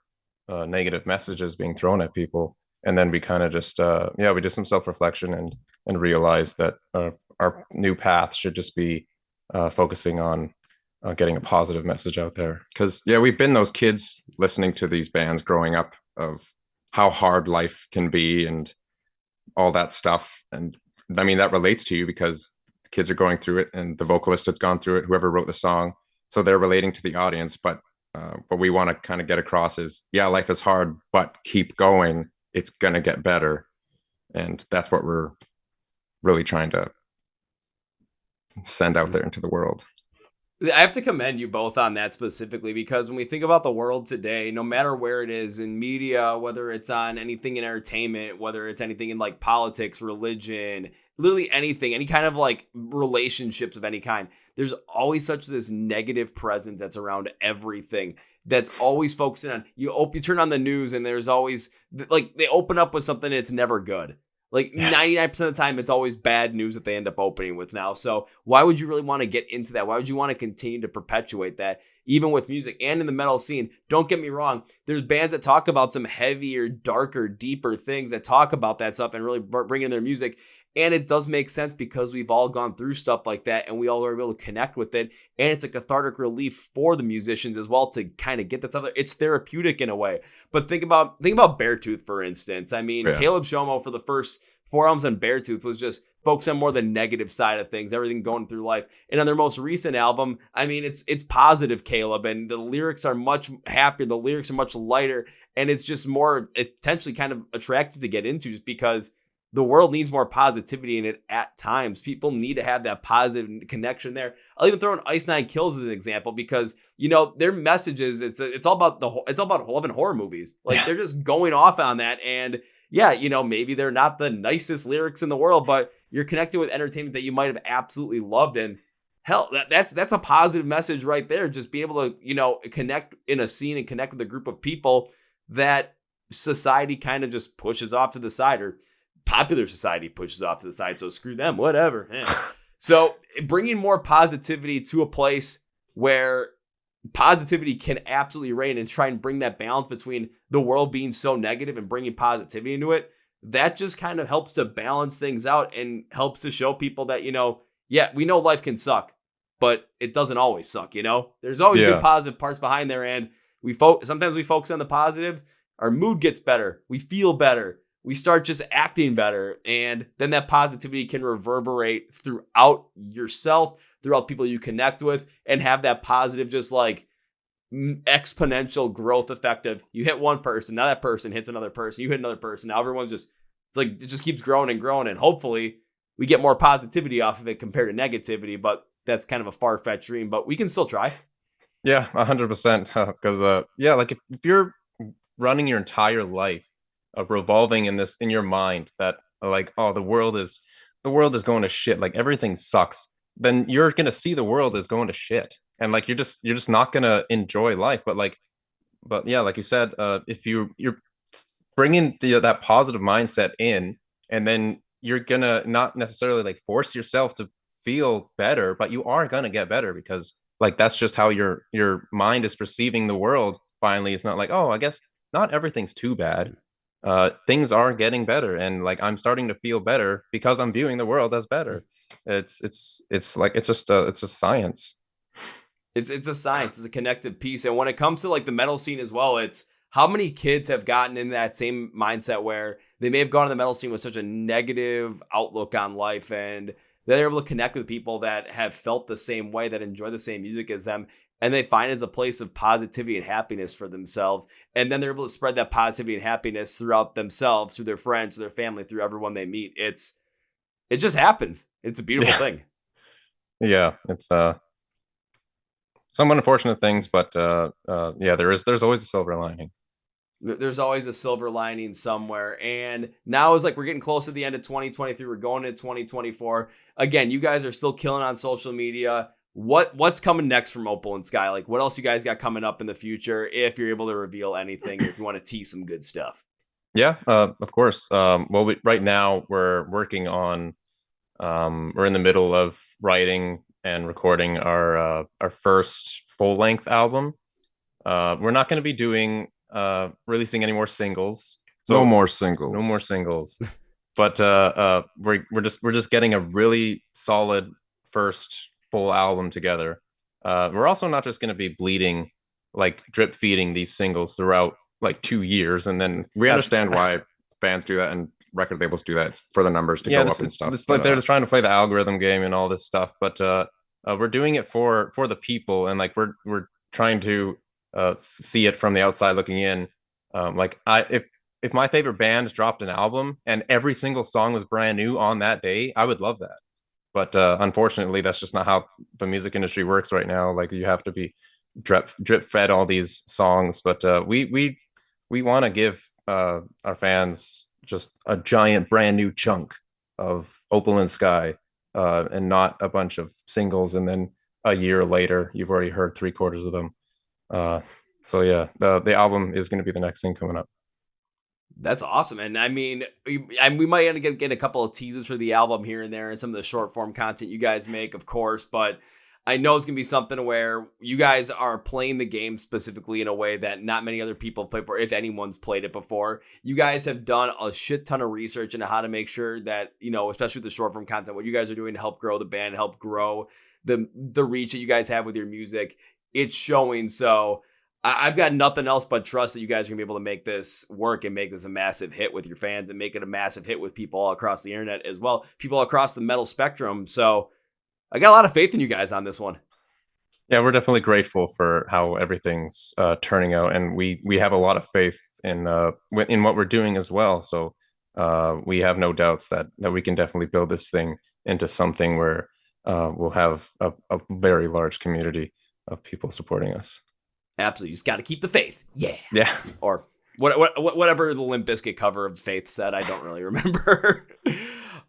negative messages being thrown at people. And then we kind of just we did some self-reflection and realized that our new path should just be focusing on getting a positive message out there. Because we've been those kids listening to these bands growing up, of how hard life can be and all that stuff. And I mean, that relates to you because the kids are going through it, and the vocalist has gone through it, whoever wrote the song, so they're relating to the audience. But what we want to kind of get across is, life is hard, but keep going. It's going to get better. And that's what we're really trying to send out there into the world. I have to commend you both on that specifically, because when we think about the world today, no matter where it is in media, whether it's on anything in entertainment, whether it's anything in like politics, religion, literally anything, any kind of like relationships of any kind, there's always such this negative presence that's around everything, that's always focusing on, you turn on the news and there's always like, they open up with something that's never good. Like 99% of the time, it's always bad news that they end up opening with now. So why would you really want to get into that? Why would you want to continue to perpetuate that, even with music and in the metal scene? Don't get me wrong. There's bands that talk about some heavier, darker, deeper things that talk about that stuff and really bring in their music. And it does make sense because we've all gone through stuff like that and we all are able to connect with it. And it's a cathartic relief for the musicians as well to kind of get that stuff. It's therapeutic in a way. But think about Beartooth, for instance. I mean, Caleb Shomo for the first 4 albums on Beartooth was just focused on more the negative side of things, everything going through life. And on their most recent album, I mean, it's positive Caleb, and the lyrics are much happier. The lyrics are much lighter, and it's just more potentially kind of attractive to get into just because the world needs more positivity in it at times. People need to have that positive connection there. I'll even throw in Ice Nine Kills as an example because, you know, their messages, it's all about love and horror movies. Like they're just going off on that. And yeah, you know, maybe they're not the nicest lyrics in the world, but you're connecting with entertainment that you might have absolutely loved. And hell, that's a positive message right there. Just being able to, you know, connect in a scene and connect with a group of people that society kind of just pushes off to the side, or popular society pushes off to the side. So screw them, whatever. So bringing more positivity to a place where positivity can absolutely reign and try and bring that balance between the world being so negative and bringing positivity into it, that just kind of helps to balance things out and helps to show people that, you know, yeah, we know life can suck, but it doesn't always suck, you know? There's always good positive parts behind there, and sometimes we focus on the positive, our mood gets better, we feel better, we start just acting better, and then that positivity can reverberate throughout yourself, throughout people you connect with, and have that positive just like exponential growth effect of you hit one person, now that person hits another person, you hit another person, now everyone's just, it's like it just keeps growing and growing, and hopefully we get more positivity off of it compared to negativity. But that's kind of a far-fetched dream, but we can still try. Yeah, 100%. Because yeah, like if you're running your entire life revolving in your mind that like, oh, the world is going to shit, like everything sucks, then you're gonna see the world is going to shit, and like you're just not gonna enjoy life. But yeah, like you said, if you're bringing that positive mindset in, and then you're gonna not necessarily like force yourself to feel better, but you are gonna get better because like that's just how your mind is perceiving the world. Finally, it's not like, oh, I guess not everything's too bad. Things are getting better, and like I'm starting to feel better because I'm viewing the world as better. It's like it's just science. It's a science. It's a connective piece. And when it comes to like the metal scene as well, it's how many kids have gotten in that same mindset where they may have gone to the metal scene with such a negative outlook on life, and they're able to connect with people that have felt the same way, that enjoy the same music as them, and they find it as a place of positivity and happiness for themselves. And then they're able to spread that positivity and happiness throughout themselves, through their friends, through their family, through everyone they meet. It just happens. It's a beautiful thing. Yeah, it's some unfortunate things, but yeah, there's always a silver lining. There's always a silver lining somewhere. And now it's like we're getting close to the end of 2023. We're going into 2024. Again, you guys are still killing on social media. What's coming next from Opal In Sky? Like, what else you guys got coming up in the future, if you're able to reveal anything, or if you want to tease some good stuff? Yeah, of course. Well, right now we're working on, we're in the middle of writing and recording our first full-length album. We're not going to be doing releasing any more singles. So no more singles. But we're just getting a really solid first full album together. We're also not just going to be bleeding, like drip feeding these singles throughout like 2 years, and then we understand why bands do that and record labels do that. It's for the numbers to go up and stuff. It's like they're just trying to play the algorithm game and all this stuff. But we're doing it for the people, and like we're trying to see it from the outside looking in. Like if my favorite band dropped an album and every single song was brand new on that day, I would love that. But unfortunately, that's just not how the music industry works right now. Like you have to be drip fed all these songs. But we want to give our fans just a giant brand new chunk of Opal In Sky, and not a bunch of singles, and then a year later you've already heard 3/4 of them. So yeah, the album is going to be the next thing coming up. That's awesome. And I mean, we might get a couple of teasers for the album here and there and some of the short form content you guys make, of course. But I know it's going to be something where you guys are playing the game specifically in a way that not many other people have played for, if anyone's played it before. You guys have done a shit ton of research into how to make sure that, especially with the short form content, what you guys are doing to help grow the band, help grow the reach that you guys have with your music, it's showing. So I've got nothing else but trust that you guys are going to be able to make this work and make this a massive hit with your fans and make it a massive hit with people all across the internet as well, people across the metal spectrum. So I got a lot of faith in you guys on this one. Yeah, we're definitely grateful for how everything's turning out, and we have a lot of faith in what we're doing as well. So we have no doubts that we can definitely build this thing into something where we'll have a very large community of people supporting us. Absolutely, you just got to keep the faith. Yeah. Or whatever the Limp Bizkit cover of Faith said, I don't really remember.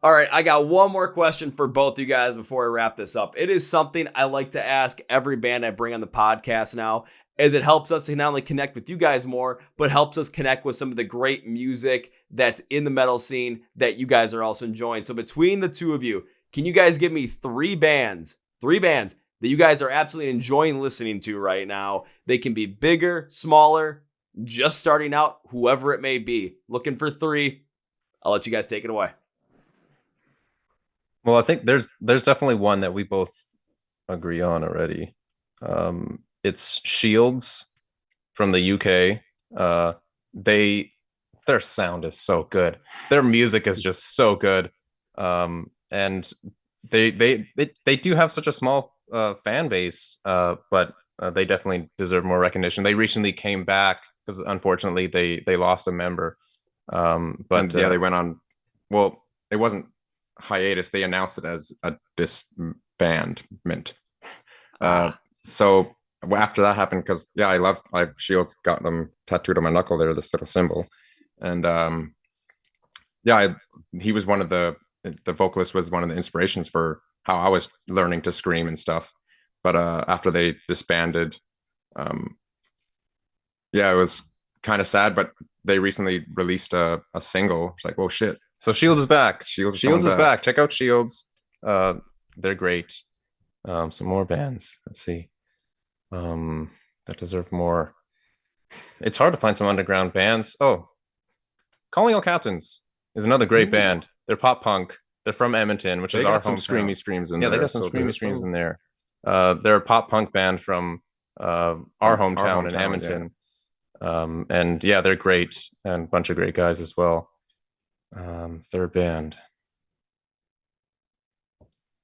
All right, I got one more question for both you guys before I wrap this up. It is something I like to ask every band I bring on the podcast now, as it helps us to not only connect with you guys more, but helps us connect with some of the great music that's in the metal scene that you guys are also enjoying. So between the two of you, can you guys give me three bands that you guys are absolutely enjoying listening to right now? They can be bigger, smaller, just starting out, whoever it may be. Looking for three. I'll let you guys take it away. Well, I think there's definitely one that we both agree on already. It's Shields from the UK. Their sound is so good. Their music is just so good. And they do have such a small fan base, but they definitely deserve more recognition. They recently came back because unfortunately they lost a member. But yeah, they went on. Well, it wasn't hiatus. They announced it as a disbandment. So after that happened, because I Shields, got them tattooed on my knuckle there, this little symbol, and he was one of the vocalist was one of the inspirations for how I was learning to scream and stuff. But after they disbanded, it was kind of sad. But they recently released a single. It's like, oh shit. So Shields is back. Shields is back. Check out Shields. They're great. Some more bands. Let's see. That deserve more. It's hard to find some underground bands. Oh, Calling All Captains is another great band. They're pop punk. They're from Edmonton, which is our hometown. Screamy screams in there. Yeah, they got some screamy screams in there. They're a pop punk band from our hometown in Edmonton. Yeah. And yeah, they're great, and a bunch of great guys as well. Third band.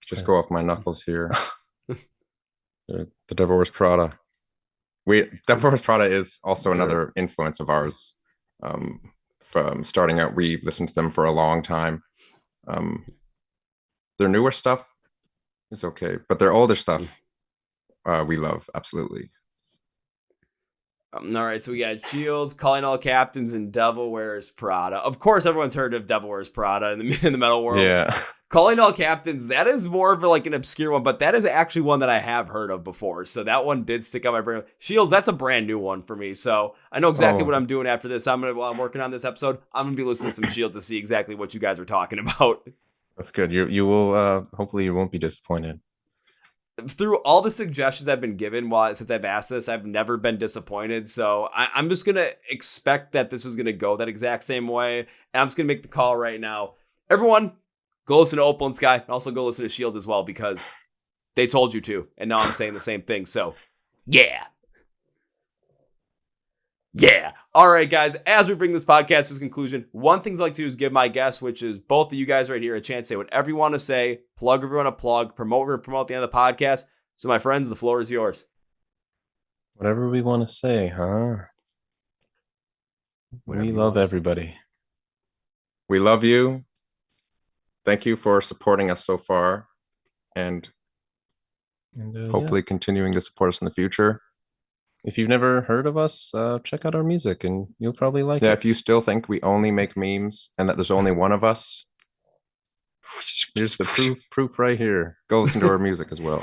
Just go off my knuckles here. The Devil Wears Prada. Devil Wears Prada is also another influence of ours. From starting out, we listened to them for a long time. Their newer stuff is okay, but their older stuff we love absolutely. All right, so we got Shields, Calling All Captains, and Devil Wears Prada. Of course, everyone's heard of Devil Wears Prada in the metal world. Yeah. Calling All Captains, that is more of like an obscure one, but that is actually one that I have heard of before. So that one did stick out my brain. Shields, that's a brand new one for me. So I know exactly what I'm doing after this. While I'm working on this episode, I'm gonna be listening to some Shields to see exactly what you guys are talking about. That's good. You will hopefully you won't be disappointed. Through all the suggestions I've been given since I've asked this, I've never been disappointed. So I'm just going to expect that this is going to go that exact same way. And I'm just going to make the call right now. Everyone, go listen to Opal In Sky. And also go listen to Shields as well, because they told you to. And now I'm saying the same thing. So, yeah. Yeah. All right, guys, as we bring this podcast to its conclusion, one thing I like to do is give my guests, which is both of you guys right here, a chance to say whatever you want to say, plug everyone a plug, promote the end of the podcast. So, my friends, the floor is yours. Whatever we want to say, huh? We love everybody. We love you. Thank you for supporting us so far, and hopefully continuing to support us in the future. If you've never heard of us, check out our music and you'll probably like it. Yeah, if you still think we only make memes and that there's only one of us, here's the proof right here. Go listen to our music as well.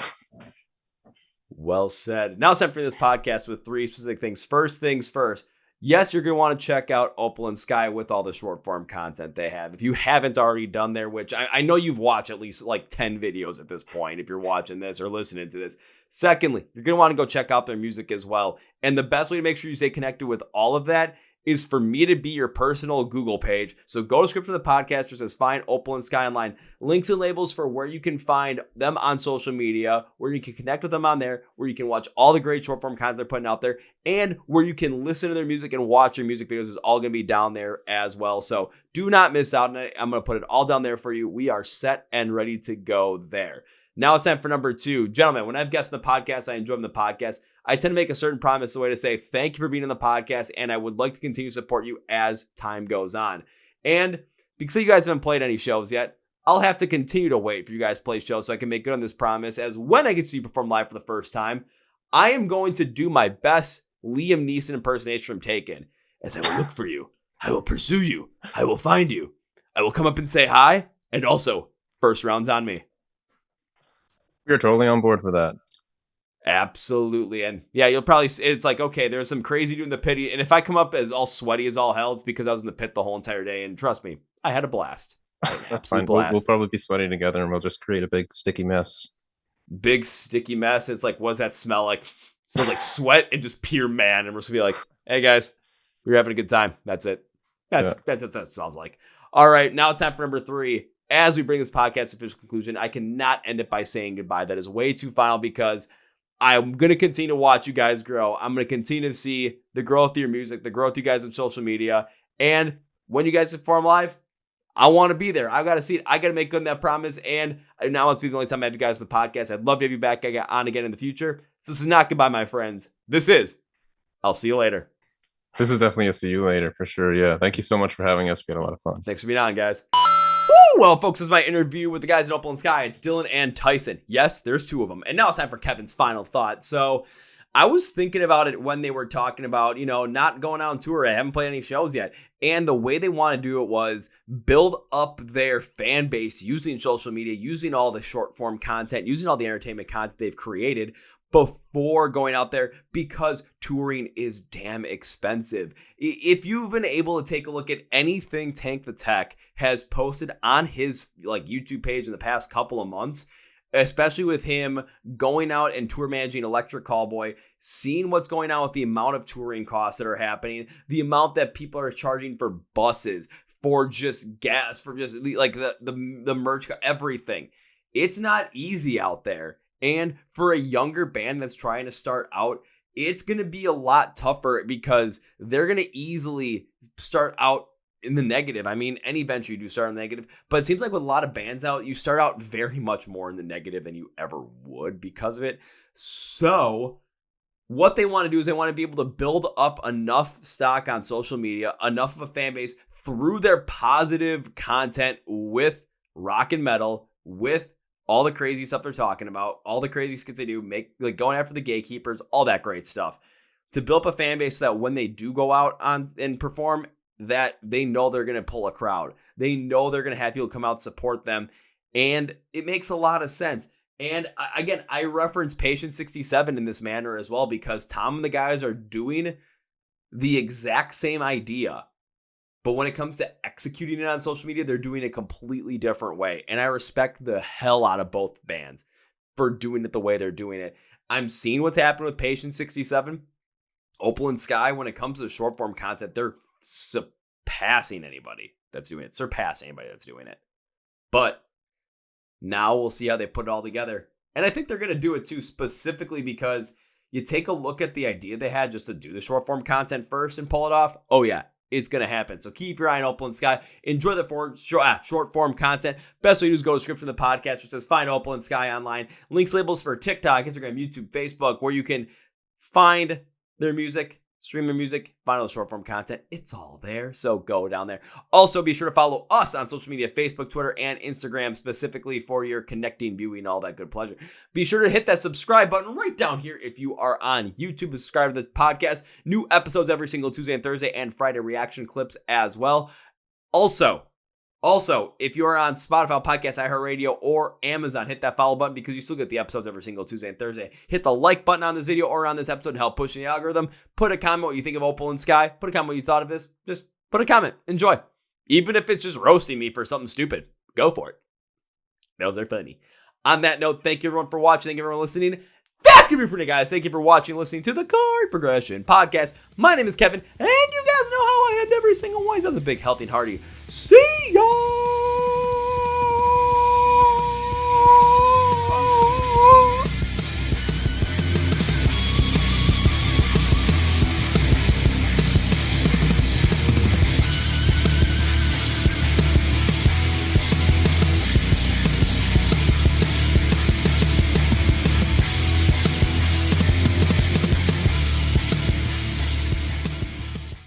Well said. Now it's time for this podcast with three specific things. First things first, yes, you're going to want to check out Opal In Sky with all the short form content they have. If you haven't already done there, which I know you've watched at least like 10 videos at this point, if you're watching this or listening to this. Secondly, you're going to want to go check out their music as well. And the best way to make sure you stay connected with all of that is for me to be your personal Google page. So go to description of the podcast where it says find Opal In Sky online. Links and labels for where you can find them on social media, where you can connect with them on there, where you can watch all the great short form content they're putting out there, and where you can listen to their music and watch their music videos is all going to be down there as well. So do not miss out on it. I'm going to put it all down there for you. We are set and ready to go there. Now it's time for number 2. Gentlemen, when I have guests on the podcast, I enjoy them the podcast. I tend to make a certain promise, a way to say thank you for being on the podcast, and I would like to continue to support you as time goes on. And because you guys haven't played any shows yet, I'll have to continue to wait for you guys to play shows so I can make good on this promise, as when I get to see you perform live for the first time, I am going to do my best Liam Neeson impersonation from Taken, as I will look for you, I will pursue you, I will find you, I will come up and say hi, and also, first round's on me. We're totally on board for that. Absolutely. And yeah, you'll probably, it's like, okay, there's some crazy dude in the pit. And if I come up as all sweaty as all hell, it's because I was in the pit the whole entire day. And trust me, I had a blast. That's fine. We'll probably be sweating together and we'll just create a big sticky mess. Big sticky mess. It's like, what does that smell like? It smells like sweat and just pure man. And we're just gonna be like, hey guys, we're having a good time. That's it. That's what it smells like. All right, now it's time for number 3. As we bring this podcast to official conclusion, I cannot end it by saying goodbye. That is way too final because I'm going to continue to watch you guys grow. I'm going to continue to see the growth of your music, the growth of you guys on social media. And when you guys perform live, I want to be there. I got to see it. I got to make good on that promise. And now it's the only time I have you guys on the podcast. I'd love to have you back on again in the future. So this is not goodbye, my friends. This is, I'll see you later. This is definitely a see you later for sure. Yeah. Thank you so much for having us. We had a lot of fun. Thanks for being on, guys. Woo! Well, folks, this is my interview with the guys at Opal In Sky. It's Dylon and Tyson. Yes, there's 2 of them. And now it's time for Kevin's final thought. So I was thinking about it when they were talking about, not going out on tour. I haven't played any shows yet. And the way they want to do it was build up their fan base using social media, using all the short form content, using all the entertainment content they've created before going out there, because touring is damn expensive. If you've been able to take a look at anything Tank the Tech has posted on his YouTube page in the past couple of months, especially with him going out and tour managing Electric Callboy, seeing what's going on with the amount of touring costs that are happening, the amount that people are charging for buses, for just gas, for just like the merch, everything. It's not easy out there. And for a younger band that's trying to start out, it's going to be a lot tougher because they're going to easily start out in the negative. I mean, any venture you do start in the negative, but it seems like with a lot of bands out, you start out very much more in the negative than you ever would because of it. So what they want to do is they want to be able to build up enough stock on social media, enough of a fan base through their positive content with rock and metal, with all the crazy stuff they're talking about, all the crazy skits they do, going after the gatekeepers, all that great stuff, to build up a fan base so that when they do go out on and perform, that they know they're going to pull a crowd. They know they're going to have people come out and support them. And it makes a lot of sense. And again, I reference Patient 67 in this manner as well, because Tom and the guys are doing the exact same idea. But when it comes to executing it on social media, they're doing it a completely different way. And I respect the hell out of both bands for doing it the way they're doing it. I'm seeing what's happened with Patient 67. Opal In Sky, when it comes to short form content, they're surpassing anybody that's doing it. But now we'll see how they put it all together. And I think they're going to do it too, specifically because you take a look at the idea they had just to do the short form content first and pull it off. Oh yeah, it's going to happen. So keep your eye on Opal In Sky. Enjoy the short form content. Best way to do is go to the description of the podcast, which says find Opal In Sky online. Links, labels for TikTok, Instagram, YouTube, Facebook, where you can find their music, stream their music, find all the short form content. It's all there. So go down there. Also, be sure to follow us on social media, Facebook, Twitter, and Instagram, specifically for your connecting, viewing, all that good pleasure. Be sure to hit that subscribe button right down here if you are on YouTube. Subscribe to the podcast. New episodes every single Tuesday and Thursday, and Friday reaction clips as well. Also, Also, if you're on Spotify, Podcast, iHeartRadio, or Amazon, hit that follow button because you still get the episodes every single Tuesday and Thursday. Hit the like button on this video or on this episode to help push the algorithm. Put a comment what you think of Opal in Sky. Put a comment what you thought of this. Just put a comment. Enjoy. Even if it's just roasting me for something stupid. Go for it. Those are funny. On that note, thank you everyone for watching. Thank you everyone listening. That's going to be for today, guys. Thank you for watching and listening to the Chord Progression Podcast. My name is Kevin, and you guys know how I end every single one. Have the big, healthy, and hearty. See ya!